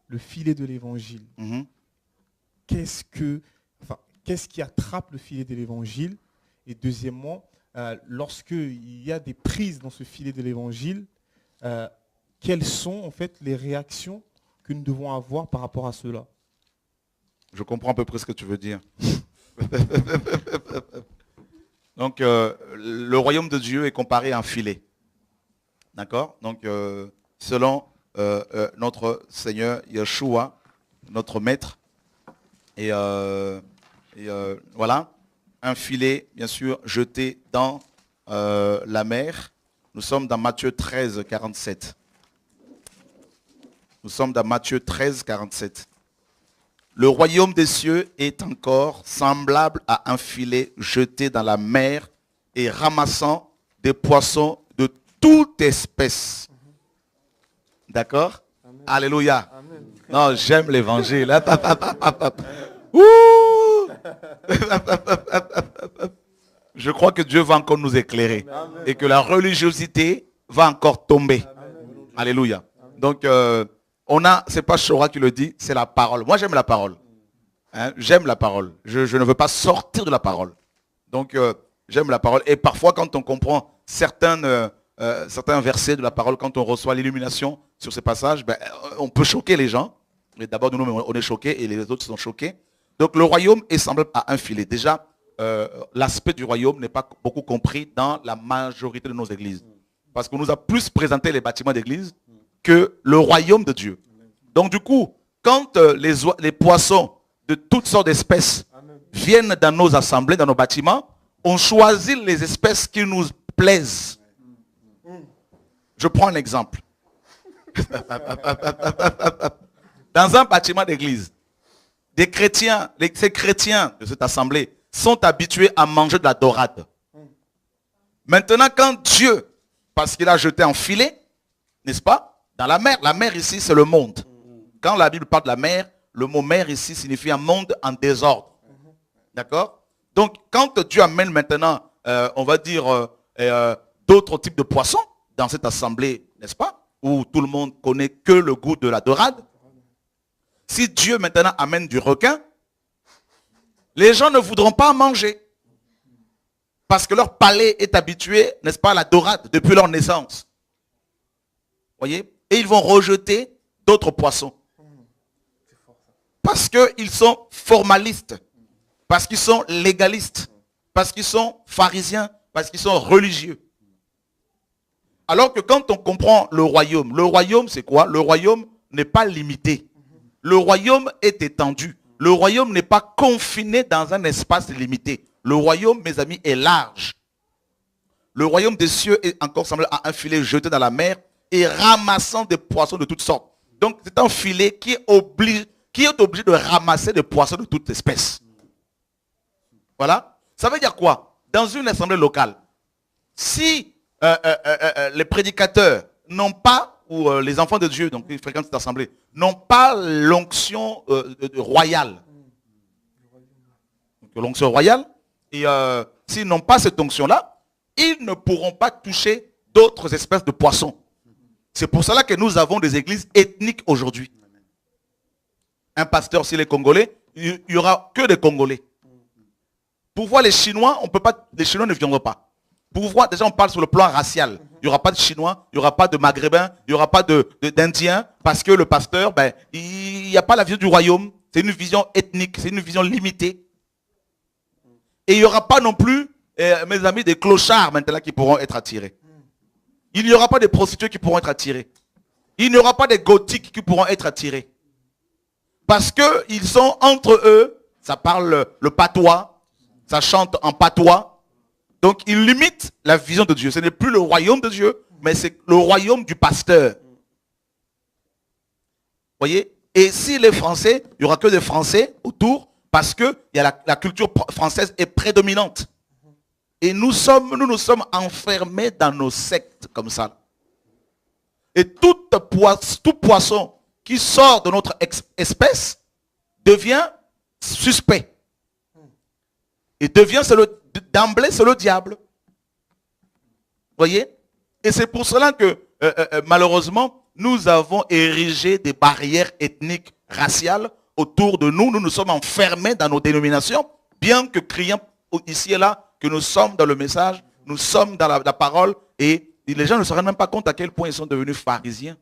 le filet de l'évangile, Mhm. qu'est-ce qui attrape le filet de l'évangile? Et deuxièmement, lorsqu'il y a des prises dans ce filet de l'évangile, quelles sont en fait les réactions que nous devons avoir par rapport à cela? Je comprends à peu près ce que tu veux dire. Donc, le royaume de Dieu est comparé à un filet. D'accord? Donc, selon notre Seigneur Yeshua, notre maître, et voilà, un filet, bien sûr, jeté dans la mer. Nous sommes dans Matthieu 13, 47. Nous sommes dans Matthieu 13, 47. Le royaume des cieux est encore semblable à un filet jeté dans la mer et ramassant des poissons de toute espèce. D'accord? Alléluia. Amen. Non, j'aime l'évangile. Ouh. Je crois que Dieu va encore nous éclairer. Et que la religiosité va encore tomber. Alléluia. Donc, c'est pas Shora qui le dit, c'est la parole. Moi, j'aime la parole. Hein, j'aime la parole. Je ne veux pas sortir de la parole. Donc, j'aime la parole. Et parfois, quand on comprend certains versets de la parole, quand on reçoit l'illumination sur ces passages, on peut choquer les gens. Et d'abord, nous, on est choqués et les autres sont choqués. Donc, le royaume est semblable à un filet. Déjà, l'aspect du royaume n'est pas beaucoup compris dans la majorité de nos églises. Parce qu'on nous a plus présenté les bâtiments d'église que le royaume de Dieu. Donc, du coup, quand les poissons de toutes sortes d'espèces viennent dans nos assemblées, dans nos bâtiments, on choisit les espèces qui nous plaisent. Je prends un exemple. Dans un bâtiment d'église, ces chrétiens de cette assemblée sont habitués à manger de la dorade. Maintenant, quand Dieu, parce qu'il a jeté un filet, n'est-ce pas, dans la mer ici, c'est le monde. Quand la Bible parle de la mer, le mot mer ici signifie un monde en désordre. D'accord? Donc, quand Dieu amène maintenant, on va dire, d'autres types de poissons dans cette assemblée, n'est-ce pas? Où tout le monde connaît que le goût de la dorade. Si Dieu maintenant amène du requin, les gens ne voudront pas en manger. Parce que leur palais est habitué, n'est-ce pas, à la dorade depuis leur naissance. Voyez? Et ils vont rejeter d'autres poissons. Parce qu'ils sont formalistes. Parce qu'ils sont légalistes. Parce qu'ils sont pharisiens. Parce qu'ils sont religieux. Alors que quand on comprend le royaume c'est quoi? Le royaume n'est pas limité. Le royaume est étendu. Le royaume n'est pas confiné dans un espace limité. Le royaume, mes amis, est large. Le royaume des cieux est encore semblable à un filet jeté dans la mer et ramassant des poissons de toutes sortes. Donc, c'est un filet qui est obligé de ramasser des poissons de toutes espèces. Voilà. Ça veut dire quoi? Dans une assemblée locale, si les prédicateurs n'ont pas, ou les enfants de Dieu, donc ils fréquentent cette assemblée, n'ont pas l'onction royale, l'onction royale, et s'ils n'ont pas cette onction-là, ils ne pourront pas toucher d'autres espèces de poissons. C'est pour cela que nous avons des églises ethniques aujourd'hui. Un pasteur, s'il est congolais, il n'y aura que des Congolais. Pour voir les Chinois, les Chinois ne viendront pas. Pour voir, déjà on parle sur le plan racial. Il n'y aura pas de Chinois, il n'y aura pas de Maghrébins, il n'y aura pas d'Indiens, parce que le pasteur, il n'y a pas la vision du royaume. C'est une vision ethnique, c'est une vision limitée. Et il n'y aura pas non plus, mes amis, des clochards maintenant qui pourront être attirés. Il n'y aura pas des prostituées qui pourront être attirées. Il n'y aura pas des gothiques qui pourront être attirés. Parce qu'ils sont entre eux, ça parle le patois, ça chante en patois. Donc ils limitent la vision de Dieu. Ce n'est plus le royaume de Dieu, mais c'est le royaume du pasteur. Voyez? Et si les Français, il n'y aura que des Français autour, parce que la culture française est prédominante. Et nous nous sommes enfermés dans nos sectes comme ça. Et tout poisson qui sort de notre espèce devient suspect. Et devient, d'emblée, c'est le diable. Voyez? Et c'est pour cela que, malheureusement, nous avons érigé des barrières ethniques, raciales autour de nous. Nous nous sommes enfermés dans nos dénominations, bien que criant ici et là que nous sommes dans le message, nous sommes dans la parole, et les gens ne se rendent même pas compte à quel point ils sont devenus pharisiens.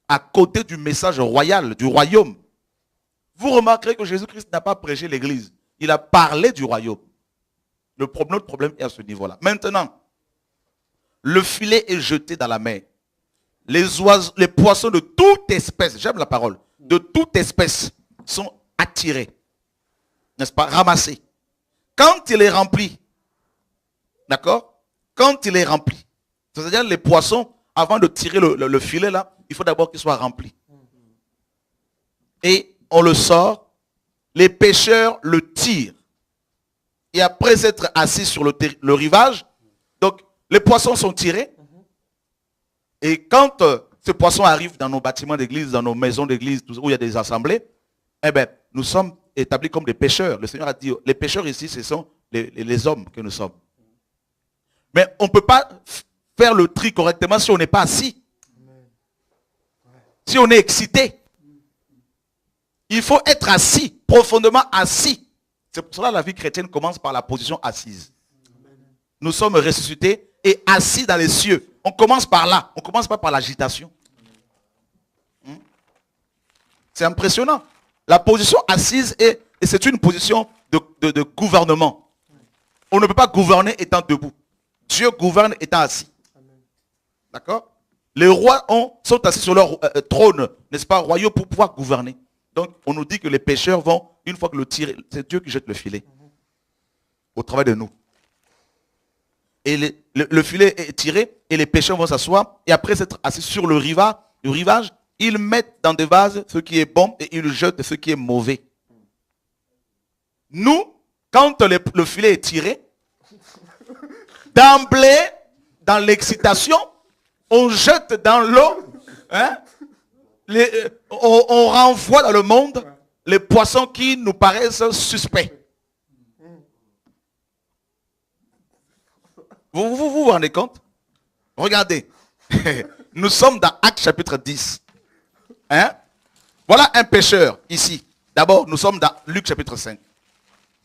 À côté du message royal, du royaume. Vous remarquerez que Jésus-Christ n'a pas prêché l'église. Il a parlé du royaume. Notre problème est à ce niveau-là. Maintenant, le filet est jeté dans la mer. Les poissons de toute espèce, j'aime la parole, de toute espèce sont attirés. N'est-ce pas? Ramassés. Quand il est rempli, d'accord? Quand il est rempli, c'est-à-dire les poissons, avant de tirer le filet là, il faut d'abord qu'il soit rempli. Et on le sort, les pêcheurs le tirent. Et après s'être assis sur le rivage, donc les poissons sont tirés. Et quand ces poissons arrivent dans nos bâtiments d'église, dans nos maisons d'église, où il y a des assemblées, eh bien, nous sommes établis comme des pêcheurs. Le Seigneur a dit, les pêcheurs ici, ce sont les hommes que nous sommes. Mais on ne peut pas faire le tri correctement si on n'est pas assis. Si on est excité. Il faut être assis, profondément assis. C'est pour cela que la vie chrétienne commence par la position assise. Nous sommes ressuscités et assis dans les cieux. On commence par là. On ne commence pas par l'agitation. C'est impressionnant. La position assise, et c'est une position de gouvernement. On ne peut pas gouverner étant debout. Dieu gouverne étant assis. D'accord? Les rois sont assis sur leur trône, n'est-ce pas, royaux, pour pouvoir gouverner. Donc, on nous dit que les pêcheurs vont, une fois que le tir, c'est Dieu qui jette le filet. Au travail de nous. Et le filet est tiré, et les pêcheurs vont s'asseoir, et après s'être assis sur le rivage, ils mettent dans des vases ce qui est bon, et ils jettent ce qui est mauvais. Nous, quand le filet est tiré, d'emblée, dans l'excitation, on jette dans l'eau, hein, on renvoie dans le monde les poissons qui nous paraissent suspects. Vous rendez compte? Regardez. Nous sommes dans Actes chapitre 10. Hein? Voilà un pêcheur ici. D'abord, nous sommes dans Luc chapitre 5.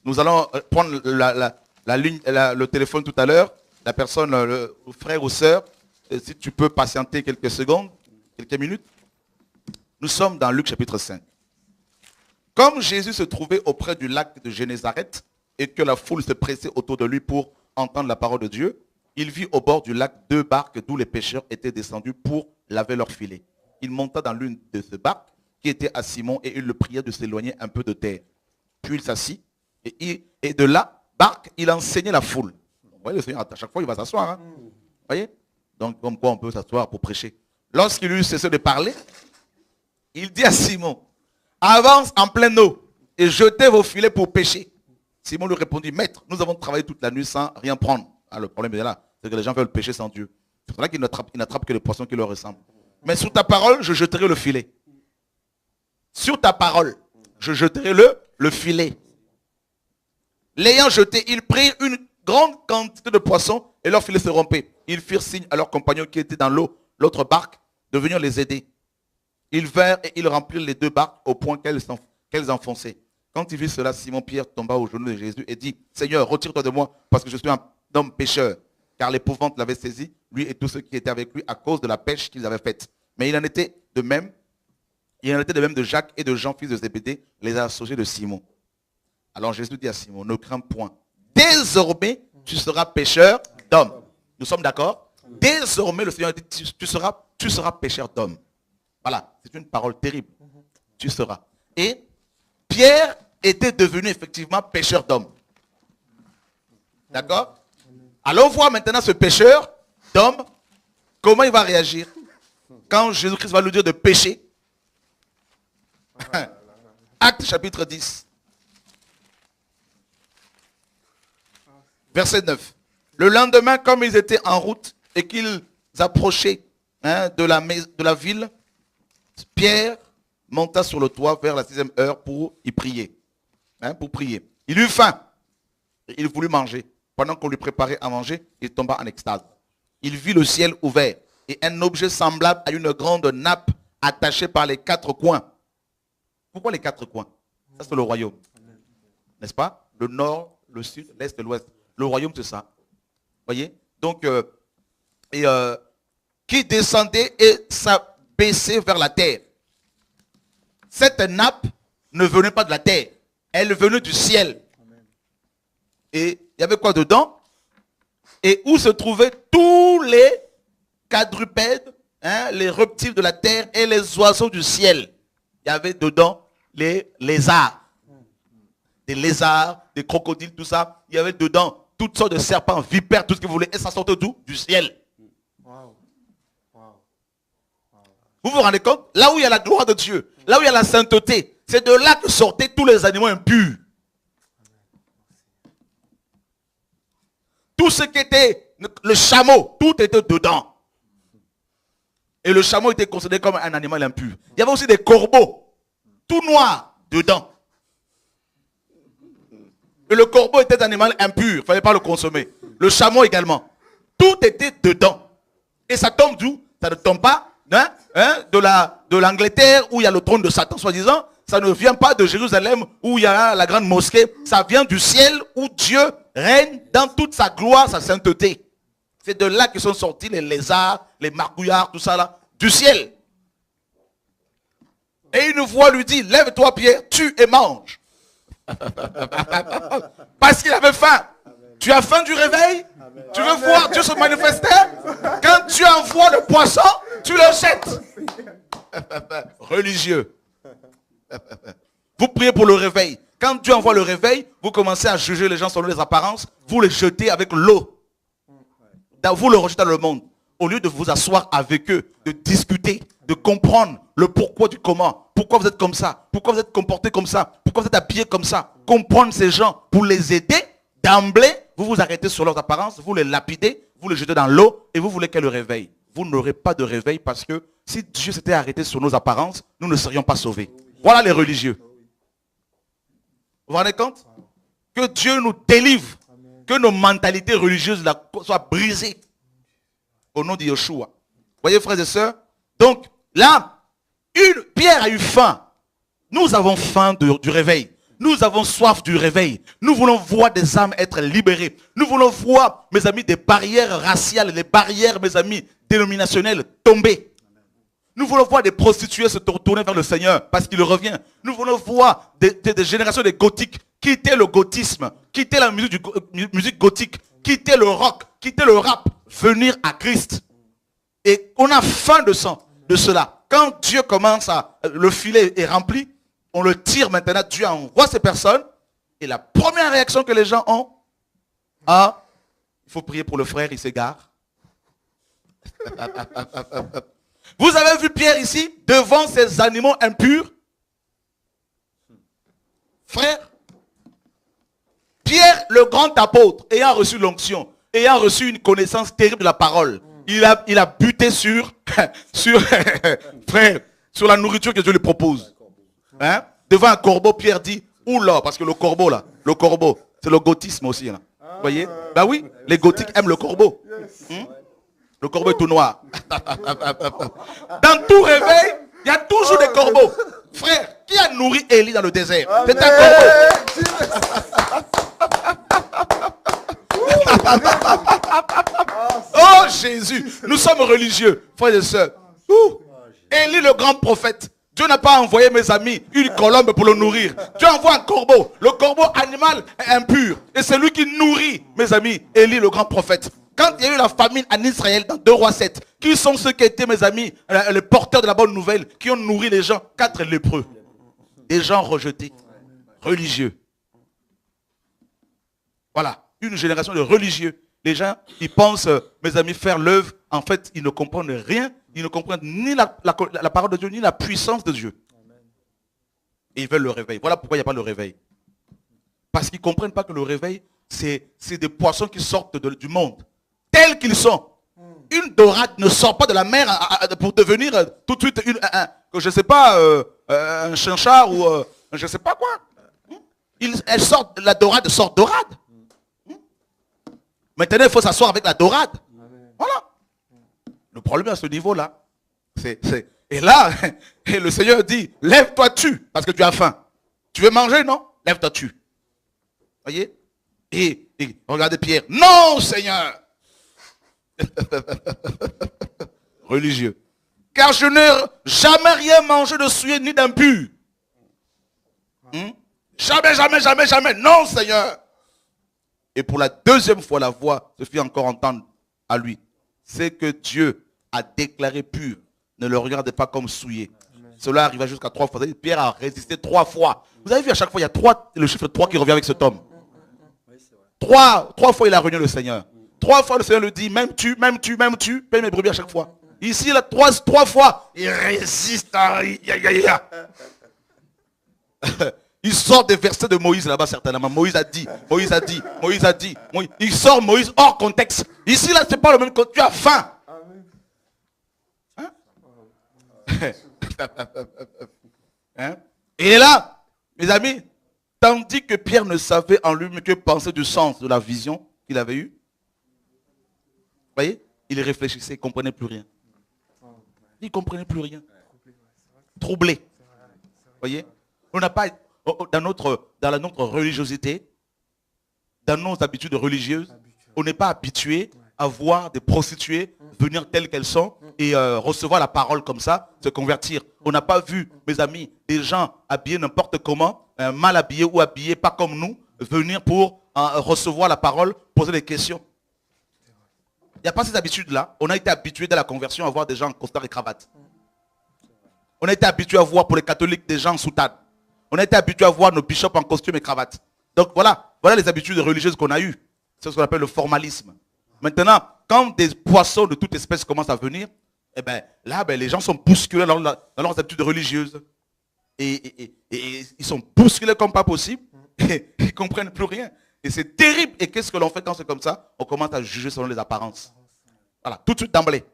Nous allons prendre le téléphone tout à l'heure. La personne, le frère ou sœur, si tu peux patienter quelques secondes, quelques minutes. Nous sommes dans Luc chapitre 5. Comme Jésus se trouvait auprès du lac de Génézareth et que la foule se pressait autour de lui pour entendre la parole de Dieu, il vit au bord du lac 2 barques d'où les pêcheurs étaient descendus pour laver leurs filets. Il monta dans l'une de ces barques qui était à Simon et il le pria de s'éloigner un peu de terre. Puis il s'assit et de la barque, il enseignait la foule. Vous voyez, le Seigneur, à chaque fois, il va s'asseoir. Hein? Vous voyez? Donc, comme quoi on peut s'asseoir pour prêcher. Lorsqu'il eut cessé de parler, il dit à Simon, avance en pleine eau et jetez vos filets pour pêcher. Simon lui répondit, maître, nous avons travaillé toute la nuit sans rien prendre. Ah, le problème est là, c'est que les gens veulent pêcher sans Dieu. C'est pour ça qu'ils n'attrapent que les poissons qui leur ressemblent. Mais sous ta parole, je jeterai le filet. Sur ta parole, je jeterai le filet. L'ayant jeté, ils prirent une grande quantité de poissons et leur filet se rompait. Ils firent signe à leurs compagnons qui étaient dans l'autre barque de venir les aider. Ils vinrent et ils remplirent les 2 barques au point qu'elles enfonçaient. Quand il vit cela, Simon-Pierre tomba aux genoux de Jésus et dit, Seigneur, retire-toi de moi parce que je suis un homme pécheur. Car l'épouvante l'avait saisi, lui et tous ceux qui étaient avec lui à cause de la pêche qu'ils avaient faite. Mais il en était de même de Jacques et de Jean, fils de Zébédée, les associés de Simon. Alors Jésus dit à Simon, ne crains point. Désormais, tu seras pêcheur d'hommes. Nous sommes d'accord? Désormais, le Seigneur dit, tu seras pêcheur d'hommes. Voilà, c'est une parole terrible. Tu seras. Et Pierre était devenu effectivement pêcheur d'hommes. D'accord? Allons voir maintenant ce pêcheur d'hommes, comment il va réagir quand Jésus-Christ va lui dire de pêcher. Actes chapitre 10. Verset 9. Le lendemain, comme ils étaient en route et qu'ils approchaient de la ville, Pierre monta sur le toit vers la 6e heure pour y prier. Pour prier. Il eut faim. Et il voulut manger. Pendant qu'on lui préparait à manger, il tomba en extase. Il vit le ciel ouvert et un objet semblable à une grande nappe attachée par les 4 coins. Pourquoi les 4 coins? Ça, c'est le royaume. N'est-ce pas? Le nord, le sud, l'est et l'ouest. Le royaume, c'est ça. Voyez? Donc, qui descendait et s'abaissait vers la terre. Cette nappe ne venait pas de la terre. Elle venait du ciel. Et il y avait quoi dedans? Et où se trouvaient tous les quadrupèdes, les reptiles de la terre et les oiseaux du ciel. Il y avait dedans les lézards. Des lézards, des crocodiles, tout ça. Il y avait dedans toutes sortes de serpents, vipères, tout ce que vous voulez. Et ça sortait d'où? Du ciel. Vous vous rendez compte? Là où il y a la gloire de Dieu, là où il y a la sainteté, c'est de là que sortaient tous les animaux impurs. Tout ce qui était le chameau, tout était dedans. Et le chameau était considéré comme un animal impur. Il y avait aussi des corbeaux, tout noirs, dedans. Et le corbeau était un animal impur, il ne fallait pas le consommer. Le chameau également. Tout était dedans. Et ça tombe d'où? Ça ne tombe pas de l'Angleterre où il y a le trône de Satan, soi-disant. Ça ne vient pas de Jérusalem où il y a la grande mosquée. Ça vient du ciel où Dieu règne dans toute sa gloire, sa sainteté. C'est de là que sont sortis les lézards, les margouillards, tout ça là, du ciel. Et une voix lui dit, lève-toi Pierre, tue et mange. Parce qu'il avait faim. Tu as faim du réveil? Tu veux voir Dieu se manifester? Quand tu envoies le poisson, tu le jettes. Religieux. Vous priez pour le réveil. Quand Dieu envoie le réveil, vous commencez à juger les gens selon les apparences. Vous les jetez avec l'eau. Vous le rejetez dans le monde. Au lieu de vous asseoir avec eux, de discuter, de comprendre le pourquoi du comment. Pourquoi vous êtes comme ça? Pourquoi vous êtes comporté comme ça? Pourquoi vous êtes habillé comme ça? Comprendre ces gens pour les aider. D'emblée, vous vous arrêtez sur leurs apparences, vous les lapidez, vous les jetez dans l'eau et vous voulez qu'elle le réveille. Vous n'aurez pas de réveil parce que si Dieu s'était arrêté sur nos apparences, nous ne serions pas sauvés. Voilà les religieux. Vous vous rendez compte? Que Dieu nous délivre. Que nos mentalités religieuses soient brisées. Au nom de Yeshua. Voyez frères et sœurs? Donc là, Pierre a eu faim. Nous avons faim du réveil. Nous avons soif du réveil. Nous voulons voir des âmes être libérées. Nous voulons voir, mes amis, des barrières raciales, les barrières, mes amis, dénominationnelles tomber. Nous voulons voir des prostituées se tourner vers le Seigneur parce qu'il revient. Nous voulons voir des générations de gothiques quitter le gothisme, quitter la musique gothique, quitter le rock, quitter le rap, venir à Christ. Et on a faim de cela. Quand Dieu commence le filet est rempli, on le tire maintenant, Dieu envoie ces personnes. Et la première réaction que les gens ont, il faut prier pour le frère, il s'égare. Vous avez vu Pierre ici, devant ces animaux impurs? Frère, Pierre, le grand apôtre, ayant reçu l'onction, ayant reçu une connaissance terrible de la parole, il a buté sur frère, sur la nourriture que Dieu lui propose. Hein? Devant un corbeau, Pierre dit, oula, parce que le corbeau là, c'est le gothisme aussi. Là. Vous voyez? Ben oui, les gothiques aiment le corbeau. Le corbeau est tout noir. Dans tout réveil, il y a toujours des corbeaux. Frère, qui a nourri Élie dans le désert? C'est un corbeau. Oh Jésus, nous sommes religieux, frères et sœurs. Élie le grand prophète. Dieu n'a pas envoyé, mes amis, une colombe pour le nourrir. Dieu envoie un corbeau. Le corbeau animal est impur. Et c'est lui qui nourrit, mes amis, Élie le grand prophète. Quand il y a eu la famine en Israël, dans 2 Rois 7, qui sont ceux qui étaient, mes amis, les porteurs de la bonne nouvelle, qui ont nourri les gens? 4 lépreux. Des gens rejetés, religieux. Voilà, une génération de religieux. Les gens, ils pensent, mes amis, faire l'œuvre. En fait, ils ne comprennent rien. Ils ne comprennent ni la parole de Dieu, ni la puissance de Dieu. Et ils veulent le réveil. Voilà pourquoi il n'y a pas le réveil. Parce qu'ils ne comprennent pas que le réveil, c'est des poissons qui sortent du monde. Tels qu'ils sont. Une dorade ne sort pas de la mer pour devenir tout de suite je ne sais pas, un chinchard ou je ne sais pas quoi. La dorade sort dorade. Maintenant, il faut s'asseoir avec la dorade. Voilà. Le problème à ce niveau-là, et là, et le Seigneur dit, lève-toi, tue, parce que tu as faim. Tu veux manger, non? Lève-toi, tue. Voyez? Et regardez Pierre. Non, Seigneur. Religieux. Car je n'ai jamais rien mangé de souillé ni d'impur. Jamais, jamais, jamais, jamais. Non, Seigneur. Et pour la deuxième fois, la voix se fit encore entendre à lui. C'est que Dieu a déclaré pur. Ne le regardez pas comme souillé. Amen. Cela arriva jusqu'à 3 fois. Pierre a résisté 3 fois. Vous avez vu à chaque fois, il y a le chiffre 3 qui revient avec cet homme. 3 fois il a réuni le Seigneur. 3 fois le Seigneur lui dit, même tu, paye mes brebis à chaque fois. Ici, là, 3 fois, il résiste. Il sort des versets de Moïse là-bas certainement. Moïse a dit. Il sort Moïse hors contexte. Ici, là, c'est pas le même contexte. Tu as faim. Hein? Et là, mes amis, tandis que Pierre ne savait en lui que penser du sens de la vision qu'il avait eue, vous voyez, il réfléchissait, il ne comprenait plus rien. Il ne comprenait plus rien. Troublé. Vous voyez, on n'a pas, dans notre religiosité, dans nos habitudes religieuses, on n'est pas habitué à voir des prostituées venir telles qu'elles sont et recevoir la parole comme ça, se convertir. On n'a pas vu, mes amis, des gens habillés n'importe comment, mal habillés ou habillés pas comme nous, venir pour recevoir la parole, poser des questions. Il n'y a pas ces habitudes-là. On a été habitué dès la conversion à voir des gens en costard et cravate. On a été habitué à voir pour les catholiques des gens en soutane. On a été habitué à voir nos bishops en costume et cravate. Donc voilà les habitudes religieuses qu'on a eues. C'est ce qu'on appelle le formalisme. Maintenant, quand des poissons de toute espèce commencent à venir, eh ben, là, les gens sont bousculés dans leurs habitudes religieuses. Et ils sont bousculés comme pas possible. Et ils ne comprennent plus rien. Et c'est terrible. Et qu'est-ce que l'on fait quand c'est comme ça? On commence à juger selon les apparences. Voilà, tout de suite d'emblée.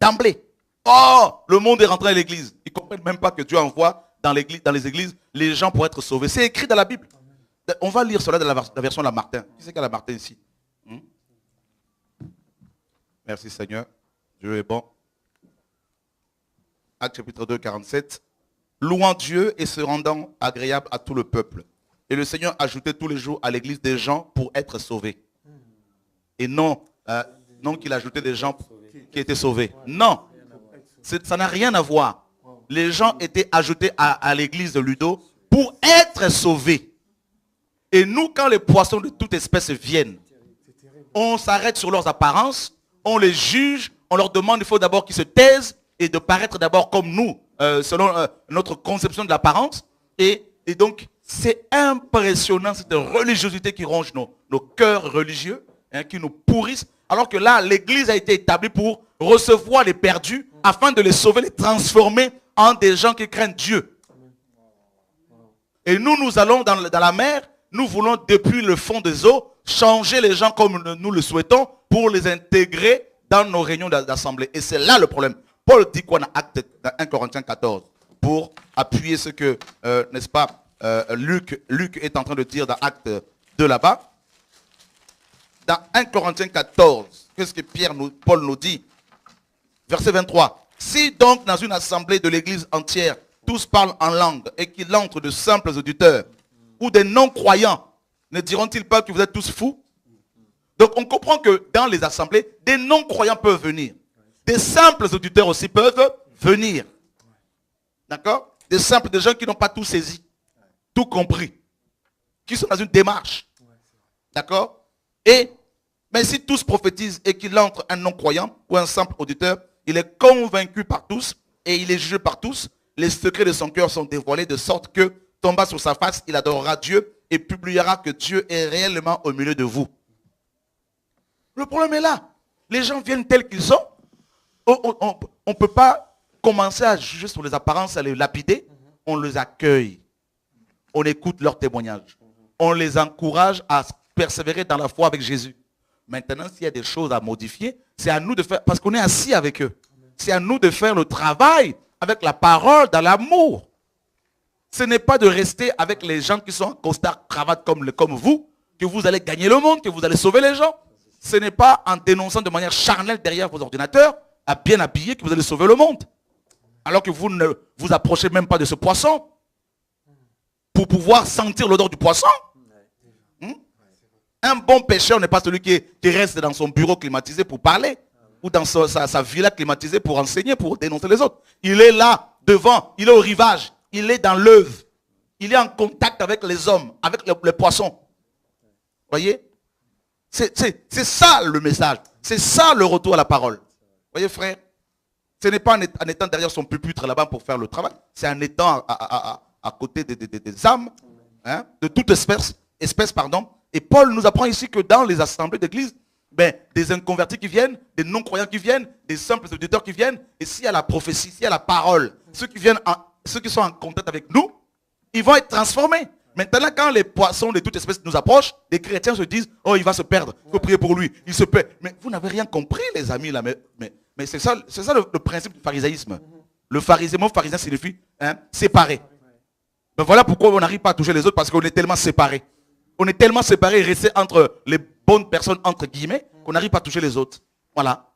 D'emblée. Oh, le monde est rentré à l'église. Ils ne comprennent même pas que Dieu envoie dans les églises les gens pour être sauvés. C'est écrit dans la Bible. On va lire cela dans la version de la Martin. Qui c'est qu'il y a la Martin ici? Merci Seigneur. Dieu est bon. Acte chapitre 2, 47. Louant Dieu et se rendant agréable à tout le peuple. Et le Seigneur ajoutait tous les jours à l'église des gens pour être sauvés. Et non qu'il ajoutait des gens qui étaient sauvés. Non. Ça n'a rien à voir. Les gens étaient ajoutés à l'église de Ludo pour être sauvés. Et nous, quand les poissons de toute espèce viennent, on s'arrête sur leurs apparences, on les juge, on leur demande, il faut d'abord qu'ils se taisent et de paraître d'abord comme nous, selon notre conception de l'apparence. Et donc, c'est impressionnant cette religiosité qui ronge nos cœurs religieux, qui nous pourrissent. Alors que là, l'église a été établie pour recevoir les perdus, afin de les sauver, les transformer en des gens qui craignent Dieu. Et nous allons dans la mer, nous voulons depuis le fond des eaux, changer les gens comme nous le souhaitons pour les intégrer dans nos réunions d'assemblée. Et c'est là le problème. Paul dit quoi dans 1 Corinthiens 14 pour appuyer ce que, n'est-ce pas, Luc est en train de dire dans Acte 2 là-bas. Dans 1 Corinthiens 14, qu'est-ce que Paul nous dit? Verset 23. Si donc dans une assemblée de l'église entière, tous parlent en langue et qu'il entre de simples auditeurs ou des non-croyants, ne diront-ils pas que vous êtes tous fous? Donc on comprend que dans les assemblées, des non-croyants peuvent venir. Des simples auditeurs aussi peuvent venir. D'accord? Des gens qui n'ont pas tout saisi, tout compris, qui sont dans une démarche. D'accord? Mais si tous prophétisent et qu'il entre un non-croyant ou un simple auditeur, il est convaincu par tous et il est jugé par tous. Les secrets de son cœur sont dévoilés de sorte que, tombant sur sa face, il adorera Dieu et publiera que Dieu est réellement au milieu de vous. Le problème est là. Les gens viennent tels qu'ils sont. On ne peut pas commencer à juger sur les apparences, à les lapider. On les accueille. On écoute leurs témoignages. On les encourage à persévérer dans la foi avec Jésus. Maintenant, s'il y a des choses à modifier, c'est à nous de faire, parce qu'on est assis avec eux. C'est à nous de faire le travail avec la parole, dans l'amour. Ce n'est pas de rester avec les gens qui sont en costard, cravate comme vous, que vous allez gagner le monde, que vous allez sauver les gens. ce n'est pas en dénonçant de manière charnelle derrière vos ordinateurs, à bien habiller, que vous allez sauver le monde. Alors que vous ne vous approchez même pas de ce poisson pour pouvoir sentir l'odeur du poisson. Un bon pêcheur n'est pas celui qui reste dans son bureau climatisé pour parler ou dans sa villa climatisée pour enseigner, pour dénoncer les autres. Il est là, devant, il est au rivage, il est dans l'œuvre. Il est en contact avec les hommes, avec les poissons. Voyez? C'est ça le message. C'est ça le retour à la parole. Voyez frère? Ce n'est pas en étant derrière son pupitre là-bas pour faire le travail. C'est en étant à côté des âmes, hein, de toute espèce, pardon. Et Paul nous apprend ici que dans les assemblées d'église, ben, des inconvertis qui viennent, des non-croyants qui viennent, des simples auditeurs qui viennent, et s'il y a la prophétie, s'il y a la parole, ceux qui sont en contact avec nous, ils vont être transformés. Maintenant, quand les poissons de toute espèce nous approchent, les chrétiens se disent, oh, il va se perdre, il faut prier pour lui, il se perd. Mais vous n'avez rien compris, les amis, là. Mais c'est ça le principe du pharisaïsme. Le mot pharisien signifie séparé. Ben voilà pourquoi on n'arrive pas à toucher les autres, parce qu'on est tellement séparés. On est tellement séparés et restés entre les bonnes personnes, entre guillemets, qu'on n'arrive pas à toucher les autres. Voilà.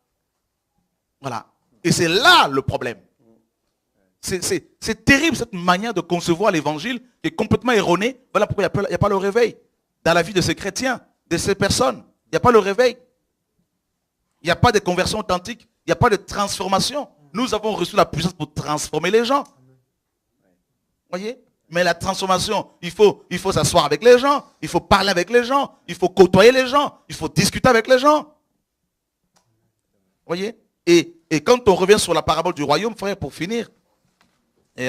Voilà. Et c'est là le problème. C'est terrible cette manière de concevoir l'évangile qui est complètement erronée. Voilà pourquoi il n'y a pas le réveil dans la vie de ces chrétiens, de ces personnes. Il n'y a pas le réveil. Il n'y a pas de conversion authentique. Il n'y a pas de transformation. Nous avons reçu la puissance pour transformer les gens. Voyez? Mais la transformation, il faut s'asseoir avec les gens, il faut parler avec les gens, il faut côtoyer les gens, il faut discuter avec les gens. Voyez? Et quand on revient sur la parabole du royaume, frère, pour finir, et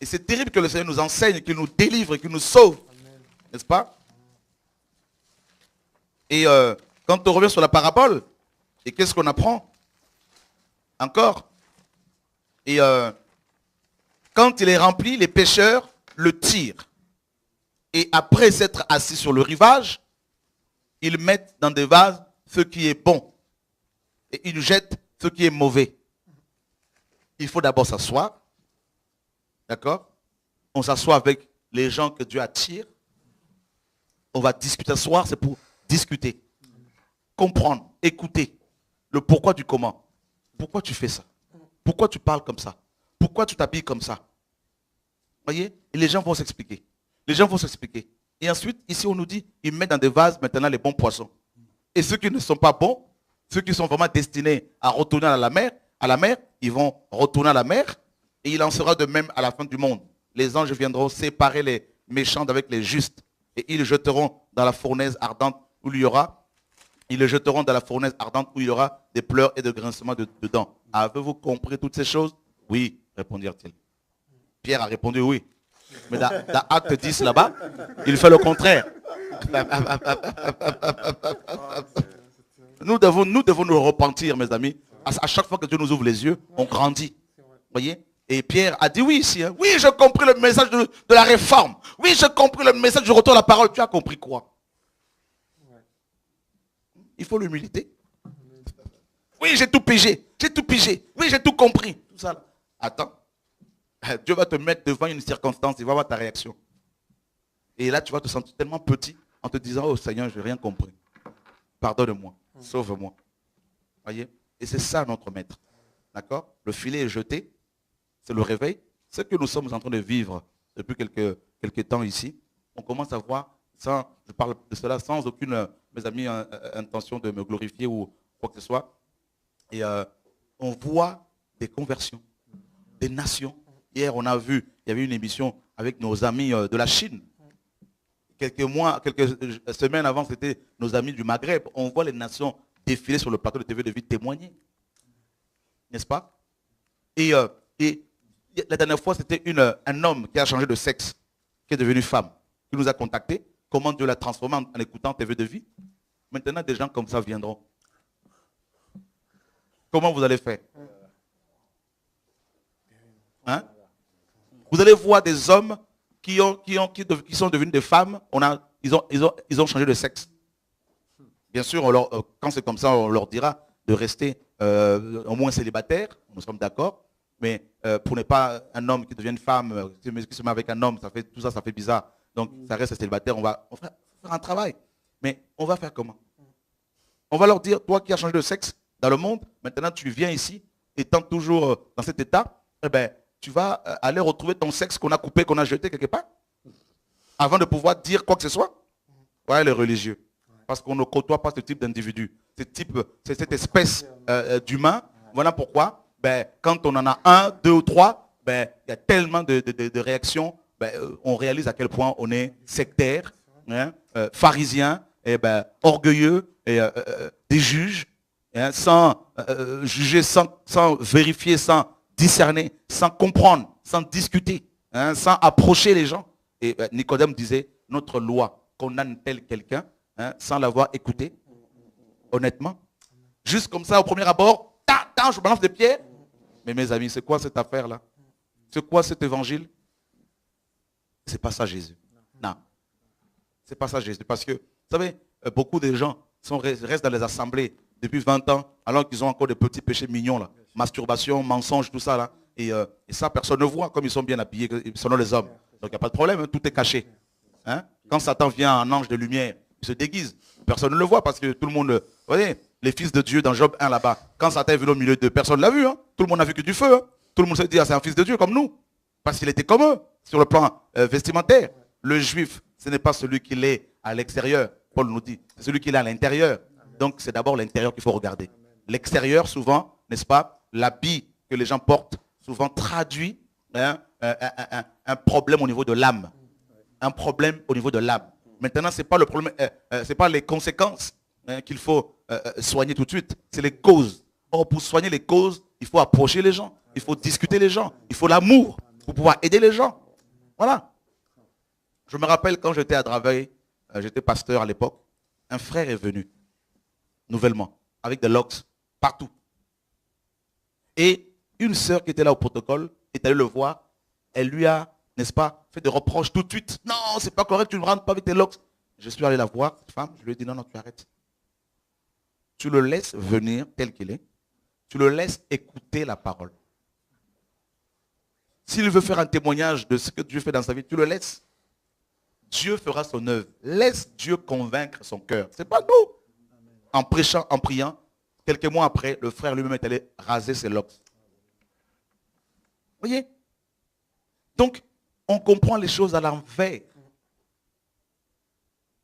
c'est terrible que le Seigneur nous enseigne, qu'il nous délivre, qu'il nous sauve. N'est-ce pas? Et quand on revient sur la parabole, et qu'est-ce qu'on apprend? Encore. Et quand il est rempli, les pêcheurs le tirent. Et après s'être assis sur le rivage, ils mettent dans des vases ce qui est bon. Et ils jettent ce qui est mauvais. Il faut d'abord s'asseoir. D'accord? On s'assoit avec les gens que Dieu attire. On va discuter. S'asseoir, c'est pour discuter. Comprendre, écouter. Le pourquoi du comment. Pourquoi tu fais ça? Pourquoi tu parles comme ça? Pourquoi tu t'habilles comme ça? Voyez? Et les gens vont s'expliquer. Les gens vont s'expliquer. Et ensuite, ici, on nous dit, ils mettent dans des vases maintenant les bons poissons. Et ceux qui ne sont pas bons, ceux qui sont vraiment destinés à retourner à la mer, ils vont retourner à la mer. Et il en sera de même à la fin du monde. Les anges viendront séparer les méchants d'avec les justes. Et ils les jeteront dans la fournaise ardente où il y aura. Ils les jeteront dans la fournaise ardente où il y aura des pleurs et des grincements dedans. Avez-vous compris toutes ces choses? Oui, répondirent-ils. Pierre a répondu oui. Mais dans Acte 10 là-bas, il fait le contraire. Nous devons nous repentir, mes amis. À chaque fois que Dieu nous ouvre les yeux, on grandit. Voyez? Et Pierre a dit oui ici. Hein. Oui, j'ai compris le message de la réforme. Oui, j'ai compris le message du retour à la parole. Tu as compris quoi? Il faut l'humilité. Oui, j'ai tout pigé. J'ai tout pigé. Oui, j'ai tout compris. Tout ça. Attends. Dieu va te mettre devant une circonstance. Il va voir ta réaction. Et là, tu vas te sentir tellement petit en te disant, oh Seigneur, je n'ai rien compris. Pardonne-moi. Sauve-moi. Voyez? Et c'est ça notre maître. D'accord? Le filet est jeté. C'est le réveil. Ce que nous sommes en train de vivre depuis quelques temps ici, on commence à voir, je parle de cela sans aucune, mes amis, intention de me glorifier ou quoi que ce soit. Et on voit des conversions, des nations. Hier, on a vu, il y avait une émission avec nos amis de la Chine. Quelques semaines avant, c'était nos amis du Maghreb. On voit les nations défiler sur le plateau de TV de vie témoigner. N'est-ce pas? Et la dernière fois, c'était un homme qui a changé de sexe, qui est devenu femme, qui nous a contactés. Comment Dieu l'a transformé en écoutant TV de vie. Maintenant, des gens comme ça viendront. Comment vous allez faire? Hein? Vous allez voir des hommes qui sont devenus des femmes. Ils ont changé de sexe. Bien sûr, quand c'est comme ça, on leur dira de rester au moins célibataire. Nous sommes d'accord. Mais pour ne pas un homme qui devient une femme, qui se met avec un homme, tout ça, ça fait bizarre. Donc, ça reste célibataire. On va faire un travail. Mais on va faire comment? On va leur dire, toi qui as changé de sexe dans le monde, maintenant tu viens ici, étant toujours dans cet état, eh ben, tu vas aller retrouver ton sexe qu'on a coupé, qu'on a jeté quelque part, avant de pouvoir dire quoi que ce soit. Ouais, les religieux. Parce qu'on ne côtoie pas ce type d'individu. C'est cette espèce d'humain. Voilà pourquoi, ben, quand on en a un, deux ou trois, ben, il y a tellement de réactions. Ben, on réalise à quel point on est sectaire, hein, pharisien, et ben, orgueilleux, et des juges, hein, sans juger, sans vérifier, sans discerner, sans comprendre, sans discuter, hein, sans approcher les gens. Et Nicodème disait, notre loi condamne-t-elle quelqu'un, hein, sans l'avoir écouté, honnêtement? Juste comme ça, au premier abord, je balance des pierres. Mais mes amis, c'est quoi cette affaire-là? C'est quoi cet évangile? C'est pas ça Jésus. Non. C'est pas ça Jésus. Parce que, vous savez, beaucoup de gens restent dans les assemblées depuis 20 ans, alors qu'ils ont encore des petits péchés mignons, là. Masturbation, mensonge, tout ça, là. Et ça, personne ne voit, comme ils sont bien habillés, selon les hommes. Donc, il n'y a pas de problème, hein, tout est caché. Hein? Quand Satan vient en ange de lumière, il se déguise. Personne ne le voit parce que tout le monde... Vous voyez, les fils de Dieu dans Job 1 là-bas, quand Satan est venu au milieu d'eux, personne ne l'a vu. Hein? Tout le monde n'a vu que du feu. Hein? Tout le monde s'est dit, ah, c'est un fils de Dieu comme nous. Parce qu'il était comme eux, sur le plan vestimentaire. Le juif, ce n'est pas celui qui est à l'extérieur, Paul nous dit. C'est celui qui est à l'intérieur. Donc, c'est d'abord l'intérieur qu'il faut regarder. L'extérieur, souvent, n'est-ce pas, l'habit que les gens portent, souvent traduit hein, un problème au niveau de l'âme. Un problème au niveau de l'âme. Maintenant, ce n'est pas le problème, c'est pas les conséquences hein, qu'il faut soigner tout de suite. C'est les causes. Or, pour soigner les causes, il faut approcher les gens. Il faut discuter les gens. Il faut l'amour pour pouvoir aider les gens. Voilà. Je me rappelle quand j'étais à Draveil, j'étais pasteur à l'époque, un frère est venu, nouvellement, avec des locks partout. Et une sœur qui était là au protocole est allée le voir, elle lui a, n'est-ce pas, fait des reproches tout de suite. Non, c'est pas correct, tu ne rentres pas avec tes locks. Je suis allé la voir, cette femme, je lui ai dit non, non, tu arrêtes. Tu le laisses venir tel qu'il est, tu le laisses écouter la parole. S'il veut faire un témoignage de ce que Dieu fait dans sa vie, tu le laisses. Dieu fera son œuvre. Laisse Dieu convaincre son cœur. Ce n'est pas nous. En prêchant, en priant, quelques mois après, le frère lui-même est allé raser ses locks. Vous voyez? Donc, on comprend les choses à l'envers.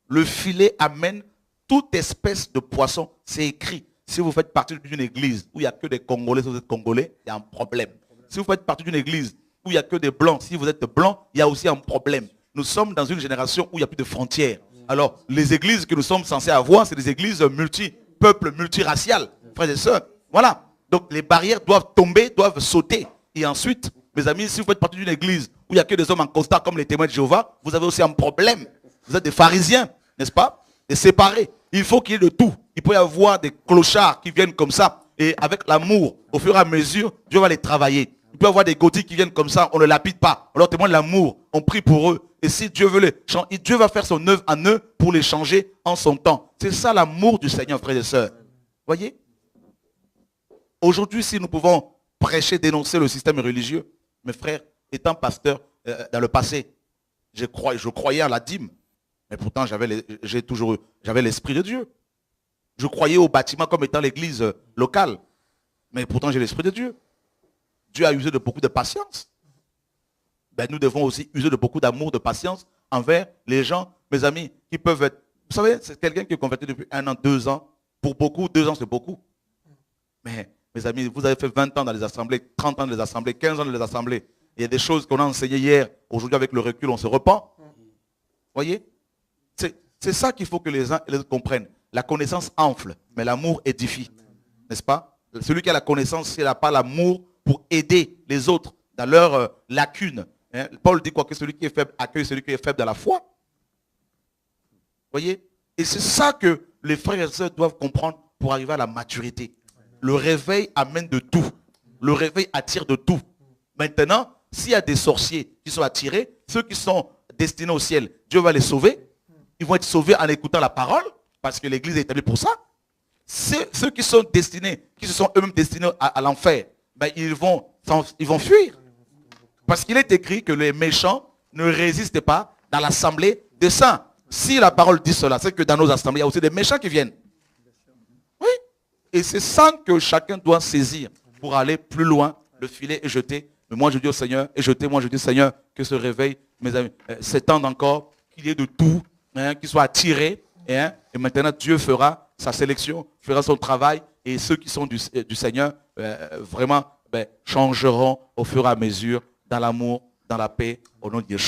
Le filet amène toute espèce de poisson. C'est écrit. Si vous faites partie d'une église où il n'y a que des Congolais, si vous êtes Congolais, il y a un problème. Si vous faites partie d'une église où il n'y a que des Blancs, si vous êtes Blanc, il y a aussi un problème. Nous sommes dans une génération où il n'y a plus de frontières. Alors, les églises que nous sommes censés avoir, c'est des églises multi-peuples, multiraciales, frères et sœurs. Voilà. Donc, les barrières doivent tomber, doivent sauter. Et ensuite, mes amis, si vous faites partie d'une église où il n'y a que des hommes en costard comme les témoins de Jéhovah, vous avez aussi un problème. Vous êtes des pharisiens, n'est-ce pas? Des séparés. Il faut qu'il y ait de tout. Il peut y avoir des clochards qui viennent comme ça. Et avec l'amour, au fur et à mesure, Dieu va les travailler. Il peut y avoir des gothiques qui viennent comme ça, on ne les lapide pas. On leur témoigne l'amour, on prie pour eux. Et si Dieu veut les changer, Dieu va faire son œuvre en eux pour les changer en son temps. C'est ça l'amour du Seigneur, frères et sœurs. Voyez? Aujourd'hui, si nous pouvons prêcher, dénoncer le système religieux, mes frères, étant pasteur dans le passé, je croyais à la dîme. Mais pourtant, j'avais l'esprit de Dieu. Je croyais au bâtiment comme étant l'église locale. Mais pourtant, j'ai l'esprit de Dieu. Dieu a usé de beaucoup de patience. Ben, nous devons aussi user de beaucoup d'amour, de patience envers les gens, mes amis, qui peuvent être... Vous savez, c'est quelqu'un qui est converti depuis 1 an, 2 ans. Pour beaucoup, 2 ans, c'est beaucoup. Mais, mes amis, vous avez fait 20 ans dans les assemblées, 30 ans dans les assemblées, 15 ans dans les assemblées. Il y a des choses qu'on a enseignées hier. Aujourd'hui, avec le recul, on se repent. Voyez? C'est ça qu'il faut que les uns et les autres comprennent. La connaissance enfle, mais l'amour édifie. N'est-ce pas? Celui qui a la connaissance, s'il n'a pas l'amour pour aider les autres dans leurs lacunes. Hein? Paul dit quoi? Que celui qui est faible accueille celui qui est faible dans la foi. Voyez? Et c'est ça que les frères et sœurs doivent comprendre pour arriver à la maturité. Le réveil amène de tout. Le réveil attire de tout. Maintenant, s'il y a des sorciers qui sont attirés, ceux qui sont destinés au ciel, Dieu va les sauver. Ils vont être sauvés en écoutant la parole, parce que l'église est établie pour ça. Ceux qui sont destinés, qui se sont eux-mêmes destinés à l'enfer, ben ils vont fuir. Parce qu'il est écrit que les méchants ne résistent pas dans l'assemblée des saints. Si la parole dit cela, c'est que dans nos assemblées, il y a aussi des méchants qui viennent. Et c'est ça que chacun doit saisir pour aller plus loin. Le filet est jeté. Mais moi, je dis au Seigneur, et jeté, moi, je dis, Seigneur, que ce réveil, mes amis, s'étende encore, qu'il y ait de tout, hein, qu'il soit attiré. Hein, et maintenant, Dieu fera sa sélection, fera son travail. Et ceux qui sont du Seigneur, vraiment, changeront au fur et à mesure, dans l'amour, dans la paix, au nom de Dieu.